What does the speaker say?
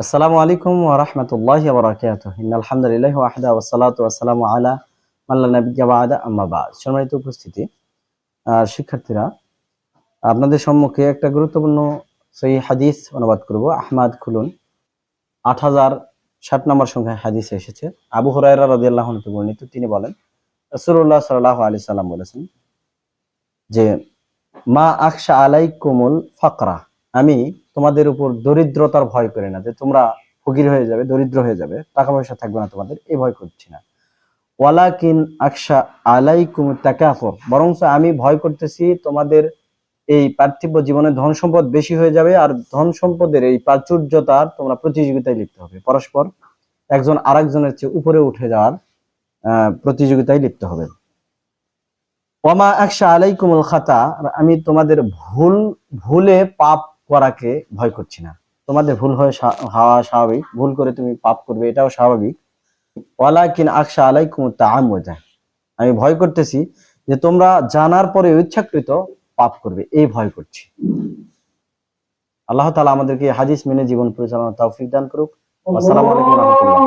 আসসালামু আলাইকুম ওয়া রাহমাতুল্লাহি ওয়া বারাকাতুহু। ইন্নাল হামদুলিল্লাহি ওয়াহদা ওয়াসসালাতু ওয়াসসালামু আলা মান লা নাবিয়্যা বা'দা আম্মা বা'দ। সম্মানিত উপস্থিতি, শিক্ষার্থীরা, আপনাদের সম্মুখে একটা গুরুত্বপূর্ণ সহিহ হাদিস অনুবাদ করব। আহমদ খুলুন 8060 নম্বর সংখ্যায় হাদিস এসেছে। আবু হুরায়রা রাদিয়াল্লাহু আনহু বর্ণিত, তিনি বলেন, রাসূলুল্লাহ সাল্লাল্লাহু আলাইহি সাল্লাম বলেছেন যে, মা আখশা আলাইকুমুল ফাকরা, আমি তোমাদের উপর দরিদ্রতার ভয় করি না, যে তোমরা ফকির হয়ে যাবে, দরিদ্র হয়ে যাবে, টাকা পয়সা থাকবে না তোমাদের, এই ভয় করছি না। ওয়ালাকিন আকশা আলাইকুমুত তাকাসুর, বরং আমি ভয় করতেছি তোমাদের এই পার্থিব জীবনে ধন সম্পদ বেশি হয়ে যাবে, আর ধন সম্পদের এই প্রাচুর্যতার তোমরা প্রতিযোগিতায় লিপ্ত হবে, পরস্পর একজন আরেকজনের চেয়ে উপরে উঠে যাওয়ার প্রতিযোগিতায় লিপ্ত হবে। ওয়ামা আকশা আলাইকুমুল খাতা, আমি তোমাদের ভুলে পাপ করাকে ভয় করছি না। তোমাদের ভুল হওয়া স্বাভাবিক, ভুল করে তুমি পাপ করবে, এটাও স্বাভাবিক। ওয়ালাকিন আকশা আলাইকুমুত তাআম্মুদা, আমি ভয় করতেছি যে তোমরা জানার পরে ইচ্ছাকৃত পাপ করবে, এই ভয় করছি। আল্লাহ তাআলা আমাদেরকে হাদিস মেনে জীবন পরিচালনার তৌফিক দান করুক। আসসালামু আলাইকুম ওয়া রাহমাতুল্লাহ।